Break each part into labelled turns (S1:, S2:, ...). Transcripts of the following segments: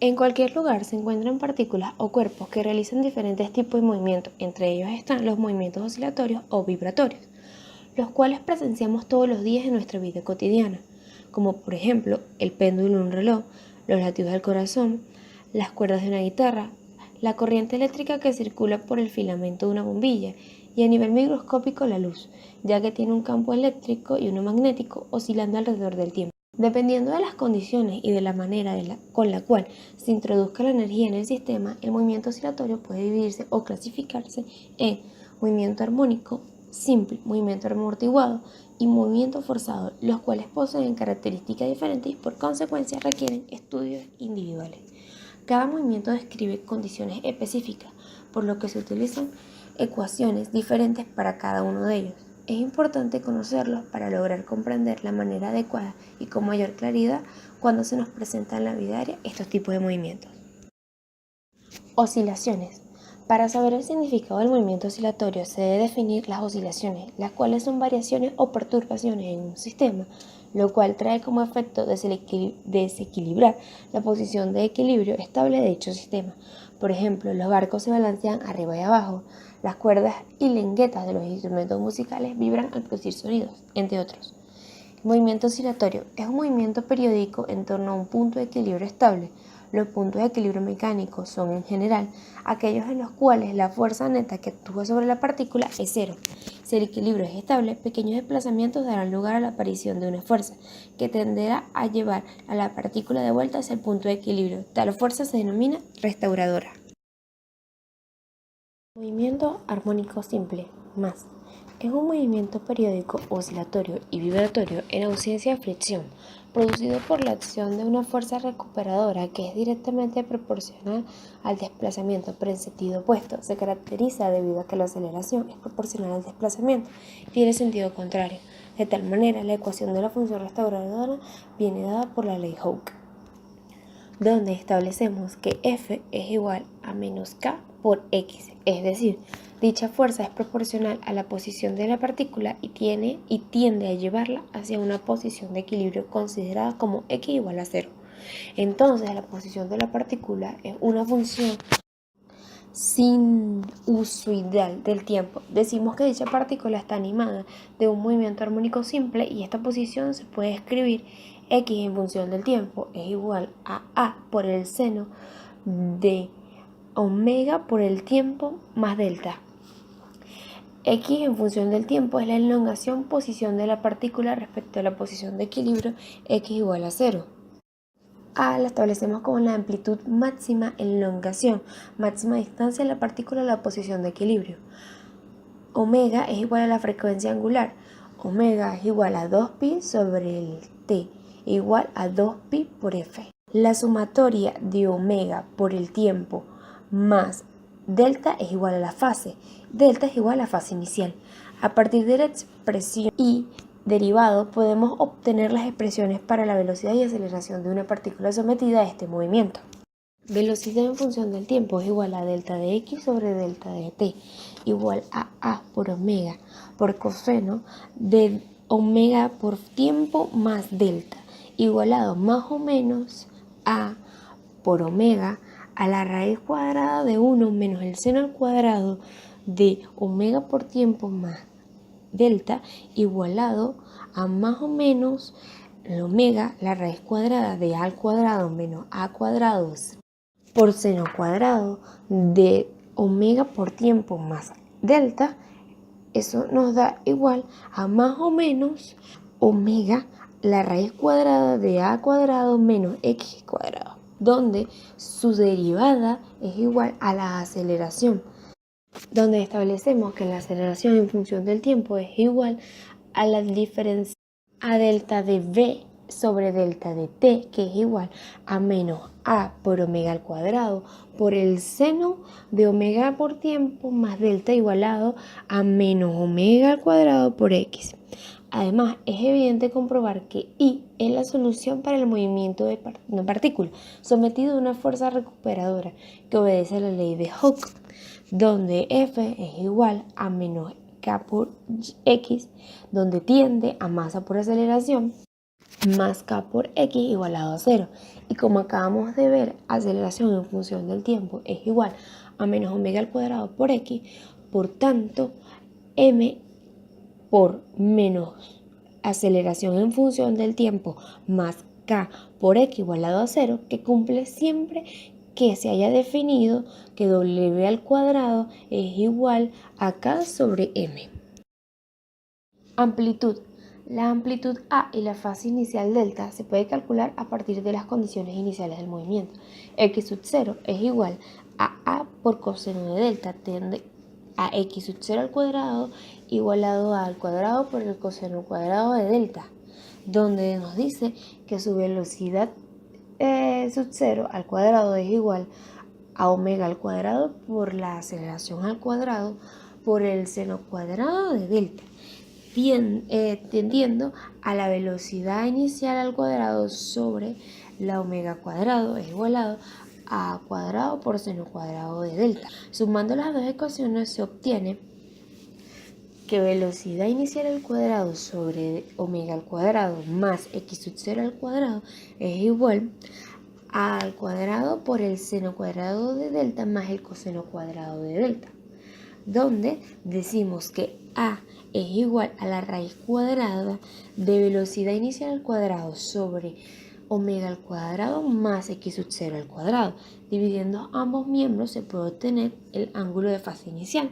S1: En cualquier lugar se encuentran partículas o cuerpos que realizan diferentes tipos de movimientos. Entre ellos están los movimientos oscilatorios o vibratorios, los cuales presenciamos todos los días en nuestra vida cotidiana, como por ejemplo el péndulo de un reloj, los latidos del corazón, las cuerdas de una guitarra, la corriente eléctrica que circula por el filamento de una bombilla y a nivel microscópico la luz, ya que tiene un campo eléctrico y uno magnético oscilando alrededor del tiempo. Dependiendo de las condiciones y de la manera con la cual se introduzca la energía en el sistema, el movimiento oscilatorio puede dividirse o clasificarse en movimiento armónico simple, movimiento amortiguado y movimiento forzado, los cuales poseen características diferentes y por consecuencia requieren estudios individuales. Cada movimiento describe condiciones específicas, por lo que se utilizan ecuaciones diferentes para cada uno de ellos. Es importante conocerlos para lograr comprender la manera adecuada y con mayor claridad cuando se nos presentan en la vida diaria estos tipos de movimientos. Oscilaciones. Para saber el significado del movimiento oscilatorio se debe definir las oscilaciones, las cuales son variaciones o perturbaciones en un sistema, lo cual trae como efecto desequilibrar la posición de equilibrio estable de dicho sistema. Por ejemplo, los barcos se balancean arriba y abajo, las cuerdas y lengüetas de los instrumentos musicales vibran al producir sonidos, entre otros. El movimiento oscilatorio es un movimiento periódico en torno a un punto de equilibrio estable. Los puntos de equilibrio mecánico son, en general, aquellos en los cuales la fuerza neta que actúa sobre la partícula es cero. Si el equilibrio es estable, pequeños desplazamientos darán lugar a la aparición de una fuerza que tenderá a llevar a la partícula de vuelta hacia el punto de equilibrio. Tal fuerza se denomina restauradora. Movimiento armónico simple, más. Es un movimiento periódico, oscilatorio y vibratorio en ausencia de fricción, producido por la acción de una fuerza recuperadora que es directamente proporcional al desplazamiento, pero en sentido opuesto. Se caracteriza debido a que la aceleración es proporcional al desplazamiento y tiene sentido contrario. De tal manera, la ecuación de la función restauradora viene dada por la ley Hooke, donde establecemos que F es igual a menos K por X, es decir, dicha fuerza es proporcional a la posición de la partícula y tiende a llevarla hacia una posición de equilibrio considerada como X igual a 0. Entonces, la posición de la partícula es una función sinusoidal del tiempo. Decimos que dicha partícula está animada de un movimiento armónico simple y esta posición se puede escribir X en función del tiempo es igual a por el seno de omega por el tiempo más delta. X en función del tiempo es la elongación posición de la partícula respecto a la posición de equilibrio X igual a 0. A la establecemos como la amplitud máxima elongación, máxima distancia de la partícula a la posición de equilibrio. Omega es igual a la frecuencia angular. Omega es igual a 2pi sobre el t, igual a 2pi por f. La sumatoria de omega por el tiempo más delta es igual a la fase. Delta es igual a la fase inicial. A partir de la expresión y derivado podemos obtener las expresiones para la velocidad y aceleración de una partícula sometida a este movimiento. Velocidad en función del tiempo es igual a delta de x sobre delta de t, igual a por omega por coseno de omega por tiempo más delta, igualado más o menos a por omega a la raíz cuadrada de 1 menos el seno al cuadrado de omega por tiempo más delta, igualado a más o menos el omega, la raíz cuadrada de a al cuadrado menos a cuadrado por seno cuadrado de omega por tiempo más delta. Eso nos da igual a más o menos omega, la raíz cuadrada de a cuadrado menos x cuadrado, donde su derivada es igual a la aceleración, donde establecemos que la aceleración en función del tiempo es igual a la diferencia a delta de v sobre delta de t, que es igual a menos a por omega al cuadrado por el seno de omega por tiempo más delta igualado a menos omega al cuadrado por x. Además, es evidente comprobar que I es la solución para el movimiento de una partícula sometido a una fuerza recuperadora que obedece a la ley de Hooke, donde F es igual a menos K por X, donde tiende a masa por aceleración más k por x igualado a 0. Y como acabamos de ver, aceleración en función del tiempo es igual a menos omega al cuadrado por x, por tanto, m por menos aceleración en función del tiempo más k por x igualado a 0, que cumple siempre que se haya definido que w al cuadrado es igual a k sobre m. Amplitud. La amplitud A y la fase inicial delta se puede calcular a partir de las condiciones iniciales del movimiento. X sub 0 es igual a A por coseno de delta, tiende a X sub 0 al cuadrado igualado a al cuadrado por el coseno cuadrado de delta, donde nos dice que su velocidad sub 0 al cuadrado es igual a omega al cuadrado por la aceleración al cuadrado por el seno cuadrado de delta, tendiendo a la velocidad inicial al cuadrado sobre la omega cuadrado es igualado a cuadrado por seno cuadrado de delta. Sumando las dos ecuaciones se obtiene que velocidad inicial al cuadrado sobre omega al cuadrado más x sub 0 al cuadrado es igual al cuadrado por el seno cuadrado de delta más el coseno cuadrado de delta, donde decimos que A es igual a la raíz cuadrada de velocidad inicial al cuadrado sobre omega al cuadrado más x sub 0 al cuadrado. Dividiendo ambos miembros se puede obtener el ángulo de fase inicial.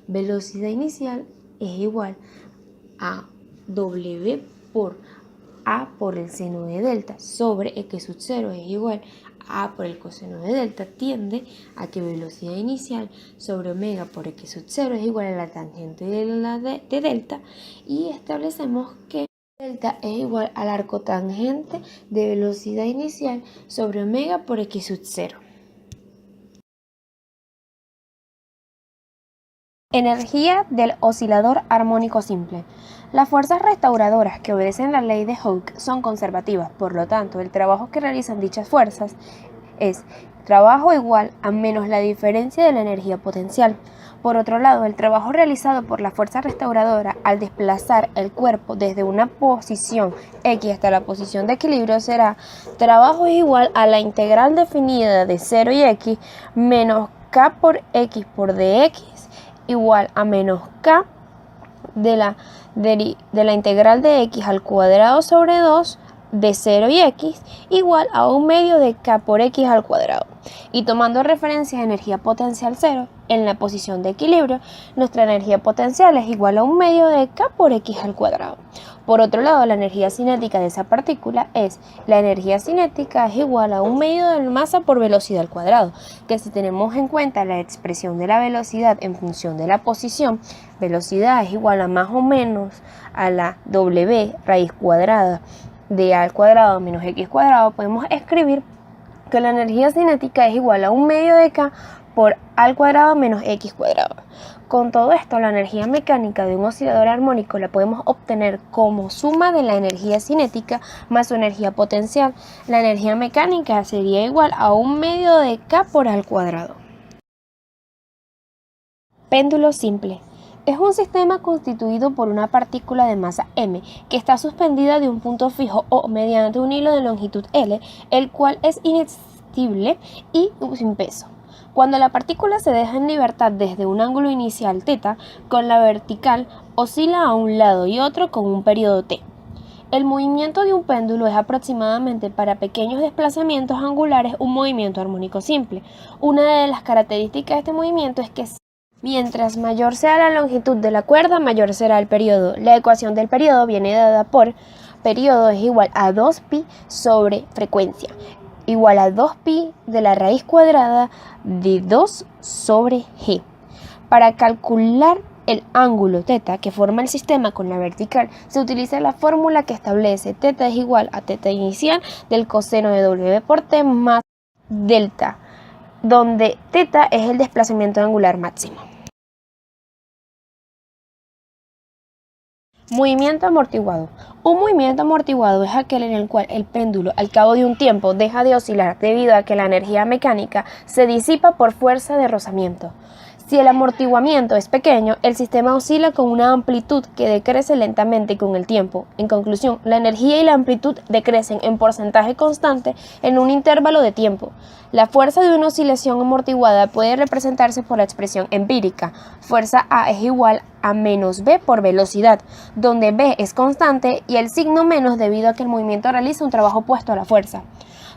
S1: Velocidad inicial es igual a w por A por el seno de delta sobre x sub 0 es igual a A por el coseno de delta, tiende a que velocidad inicial sobre omega por x sub 0 es igual a la tangente de delta, y establecemos que delta es igual al arco tangente de velocidad inicial sobre omega por x sub 0. Energía del oscilador armónico simple. Las fuerzas restauradoras que obedecen la ley de Hooke son conservativas, por lo tanto, el trabajo que realizan dichas fuerzas es trabajo igual a menos la diferencia de la energía potencial. Por otro lado, el trabajo realizado por la fuerza restauradora al desplazar el cuerpo desde una posición X hasta la posición de equilibrio será trabajo igual a la integral definida de 0 y X menos K por X por dx igual a menos K de la integral de X al cuadrado sobre 2 de 0 y X igual a 1/2 de K por X al cuadrado. Y tomando referencia a energía potencial 0 en la posición de equilibrio, nuestra energía potencial es igual a 1/2 de K por X al cuadrado. Por otro lado, la energía cinética de esa partícula es la energía cinética es igual a 1/2 de la masa por velocidad al cuadrado, que si tenemos en cuenta la expresión de la velocidad en función de la posición, velocidad es igual a más o menos a la W raíz cuadrada de A al cuadrado menos X cuadrado, podemos escribir que la energía cinética es igual a 1/2 de K por A al cuadrado menos X cuadrado. Con todo esto, la energía mecánica de un oscilador armónico la podemos obtener como suma de la energía cinética más su energía potencial. La energía mecánica sería igual a 1/2 de K por A al cuadrado. Péndulo simple. Es un sistema constituido por una partícula de masa m que está suspendida de un punto fijo o mediante un hilo de longitud L, el cual es inextinguible y sin peso. Cuando la partícula se deja en libertad desde un ángulo inicial θ, con la vertical oscila a un lado y otro con un periodo t. El movimiento de un péndulo es aproximadamente para pequeños desplazamientos angulares un movimiento armónico simple. Una de las características de este movimiento es que mientras mayor sea la longitud de la cuerda, mayor será el periodo. La ecuación del periodo viene dada por periodo es igual a 2pi sobre frecuencia, igual a 2pi de la raíz cuadrada de 2 sobre g. Para calcular el ángulo θ que forma el sistema con la vertical, se utiliza la fórmula que establece θ es igual a θ inicial del coseno de w por t más delta, donde θ es el desplazamiento angular máximo. Movimiento amortiguado. Un movimiento amortiguado es aquel en el cual el péndulo al cabo de un tiempo deja de oscilar debido a que la energía mecánica se disipa por fuerza de rozamiento. Si el amortiguamiento es pequeño, el sistema oscila con una amplitud que decrece lentamente con el tiempo. En conclusión, la energía y la amplitud decrecen en porcentaje constante en un intervalo de tiempo. La fuerza de una oscilación amortiguada puede representarse por la expresión empírica. Fuerza A es igual a menos B por velocidad, donde B es constante y el signo menos debido a que el movimiento realiza un trabajo opuesto a la fuerza.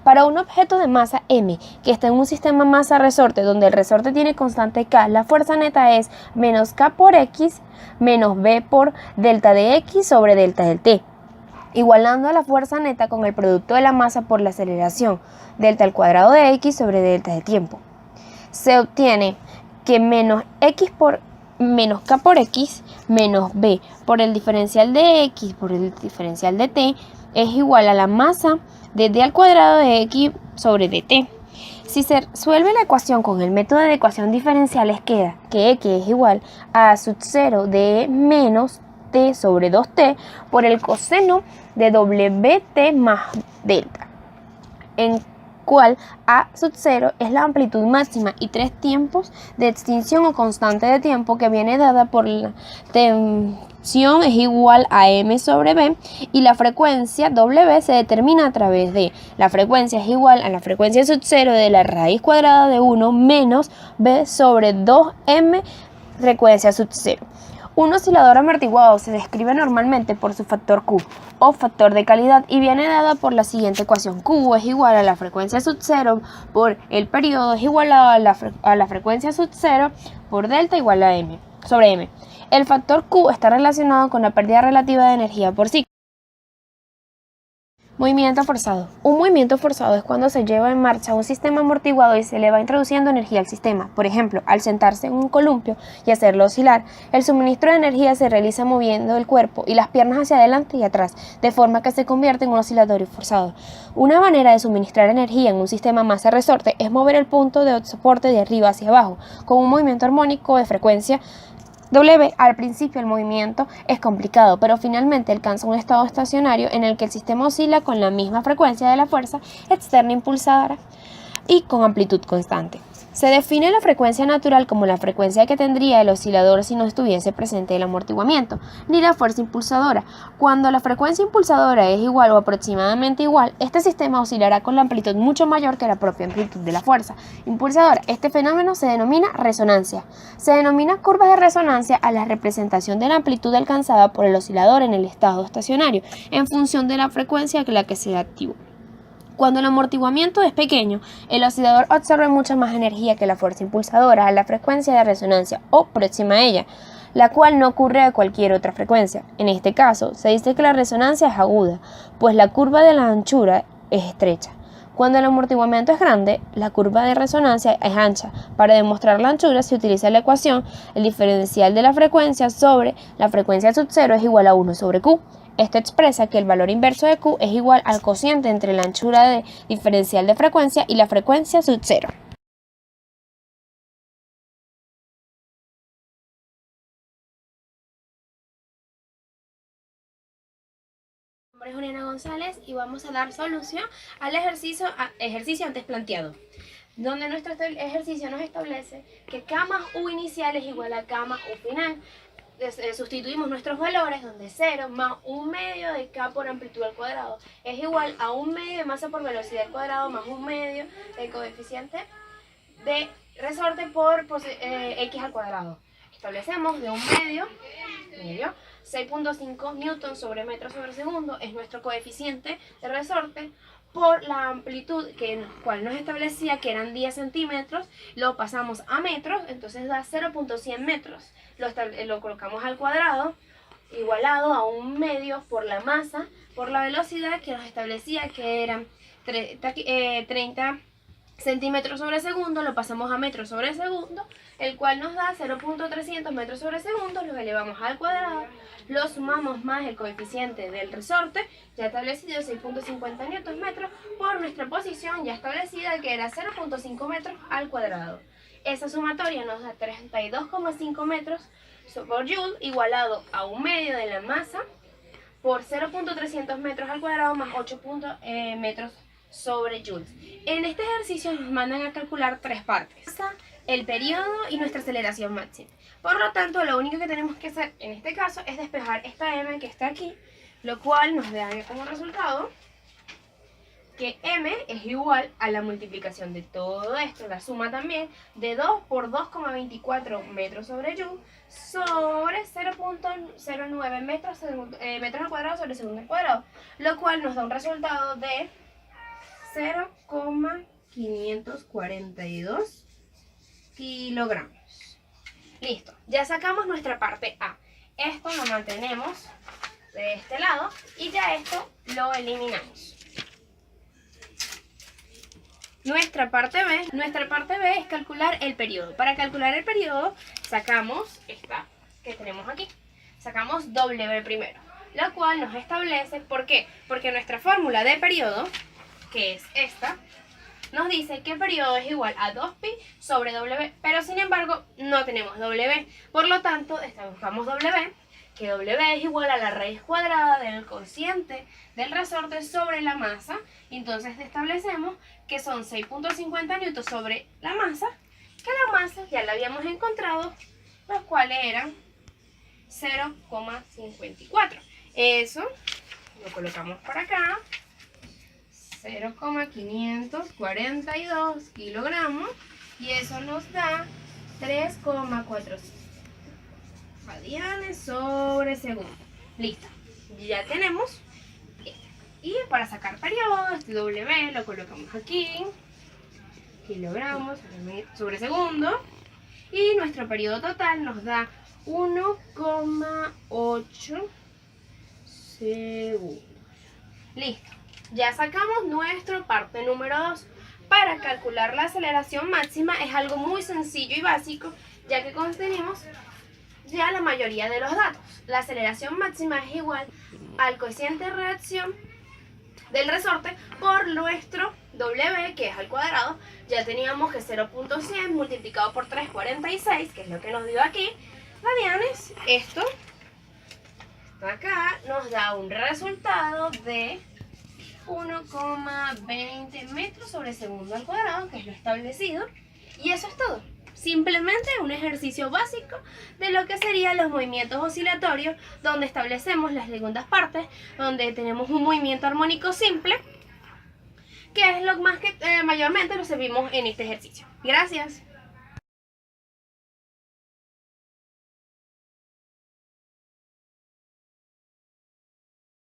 S1: Para un objeto de masa m, que está en un sistema masa-resorte donde el resorte tiene constante k, la fuerza neta es menos k por x menos b por delta de x sobre delta del t, igualando a la fuerza neta con el producto de la masa por la aceleración, delta al cuadrado de x sobre delta de tiempo. Se obtiene que menos k por x menos b por el diferencial de x por el diferencial de t es igual a la masa de d al cuadrado de x sobre dt. Si se resuelve la ecuación con el método de ecuación diferenciales, queda que x es igual a sub 0 de menos t sobre 2t por el coseno de wt más delta, en cual a sub 0 es la amplitud máxima y 3 tiempos de extinción o constante de tiempo que viene dada por la tensión es igual a m sobre b y la frecuencia w se determina a través de la frecuencia es igual a la frecuencia sub 0 de la raíz cuadrada de 1 menos b sobre 2m frecuencia sub 0. Un oscilador amortiguado se describe normalmente por su factor Q o factor de calidad y viene dada por la siguiente ecuación. Q es igual a la frecuencia sub 0 por el periodo es igualado a la frecuencia sub 0 por delta igual a m sobre m. El factor Q está relacionado con la pérdida relativa de energía por ciclo. Movimiento forzado. Un movimiento forzado es cuando se lleva en marcha un sistema amortiguado y se le va introduciendo energía al sistema. Por ejemplo, al sentarse en un columpio y hacerlo oscilar, el suministro de energía se realiza moviendo el cuerpo y las piernas hacia adelante y atrás, de forma que se convierte en un oscilatorio forzado. Una manera de suministrar energía en un sistema masa-resorte es mover el punto de soporte de arriba hacia abajo, con un movimiento armónico de frecuencia W. Al principio el movimiento es complicado, pero finalmente alcanza un estado estacionario en el que el sistema oscila con la misma frecuencia de la fuerza externa impulsadora y con amplitud constante. Se define la frecuencia natural como la frecuencia que tendría el oscilador si no estuviese presente el amortiguamiento, ni la fuerza impulsadora. Cuando la frecuencia impulsadora es igual o aproximadamente igual, este sistema oscilará con la amplitud mucho mayor que la propia amplitud de la fuerza impulsadora. Este fenómeno se denomina resonancia. Se denomina curvas de resonancia a la representación de la amplitud alcanzada por el oscilador en el estado estacionario, en función de la frecuencia a la que sea activo. Cuando el amortiguamiento es pequeño, el oscilador absorbe mucha más energía que la fuerza impulsadora a la frecuencia de resonancia o próxima a ella, la cual no ocurre a cualquier otra frecuencia. En este caso, se dice que la resonancia es aguda, pues la curva de la anchura es estrecha. Cuando el amortiguamiento es grande, la curva de resonancia es ancha. Para demostrar la anchura se utiliza la ecuación, el diferencial de la frecuencia sobre la frecuencia sub 0 es igual a 1 sobre Q. Esto expresa que el valor inverso de Q es igual al cociente entre la anchura de diferencial de frecuencia y la frecuencia sub 0. Mi nombre es Juliana González y vamos a dar solución al ejercicio antes planteado, donde nuestro ejercicio nos establece que K más U inicial es igual a K más U final. Sustituimos nuestros valores donde 0 más 1 medio de K por amplitud al cuadrado es igual a 1 medio de masa por velocidad al cuadrado más 1 medio del coeficiente de resorte por X al cuadrado. Establecemos de 1 medio 6.5 newton sobre metro sobre segundo es nuestro coeficiente de resorte por la amplitud cual nos establecía que eran 10 centímetros, lo pasamos a metros, entonces da 0.100 metros. Lo colocamos al cuadrado, igualado a 1 medio por la masa, por la velocidad que nos establecía que eran 30 centímetros sobre segundo, lo pasamos a metros sobre segundo, el cual nos da 0.300 metros sobre segundo, lo elevamos al cuadrado, lo sumamos más el coeficiente del resorte, ya establecido 6.50 newton metros, por nuestra posición ya establecida que era 0.5 metros al cuadrado. Esa sumatoria nos da 32,5 metros por joule, igualado a 1 medio de la masa, por 0.300 metros al cuadrado más 8 metros sobre joules. En este ejercicio nos mandan a calcular 3 partes. el periodo y nuestra aceleración máxima. Por lo tanto, lo único que tenemos que hacer en este caso es despejar esta m que está aquí, lo cual nos da como resultado que m es igual a la multiplicación de todo esto, la suma también, de 2 por 2,24 metros sobre joule sobre 0.09 metros al cuadrado sobre segundo al cuadrado, lo cual nos da un resultado de 0,542 kilogramos. Listo, ya sacamos nuestra parte A. Esto lo mantenemos de este lado y ya esto lo eliminamos. Nuestra parte B es calcular el periodo. Para calcular el periodo sacamos esta que tenemos aquí. Sacamos W primero, lo cual nos establece, ¿por qué? Porque nuestra fórmula de periodo, que es esta, nos dice que el periodo es igual a 2pi sobre W, pero sin embargo no tenemos W. Por lo tanto, buscamos W, que W es igual a la raíz cuadrada del cociente del resorte sobre la masa. Entonces establecemos que son 6.50 newtons sobre la masa, que la masa ya la habíamos encontrado, los cuales eran 0,54. Eso lo colocamos por acá, 0,542 kilogramos, y eso nos da 3,4 radianes sobre segundo. Listo, ya tenemos esto. Y para sacar periodo, este W lo colocamos aquí, kilogramos sobre segundo, y nuestro periodo total nos da 1,8 segundos. Listo, ya sacamos nuestra parte número 2. Para calcular la aceleración máxima es algo muy sencillo y básico, ya que contenemos ya la mayoría de los datos. La aceleración máxima es igual al cociente de reacción del resorte por nuestro W, que es al cuadrado. Ya teníamos que 0.100 multiplicado por 3,46, que es lo que nos dio aquí, radianes. Esto acá nos da un resultado de 1,20 metros sobre segundo al cuadrado, que es lo establecido. Y eso es todo. Simplemente un ejercicio básico de lo que serían los movimientos oscilatorios, donde establecemos las segundas partes, donde tenemos un movimiento armónico simple, que es lo más que mayormente lo servimos en este ejercicio. Gracias.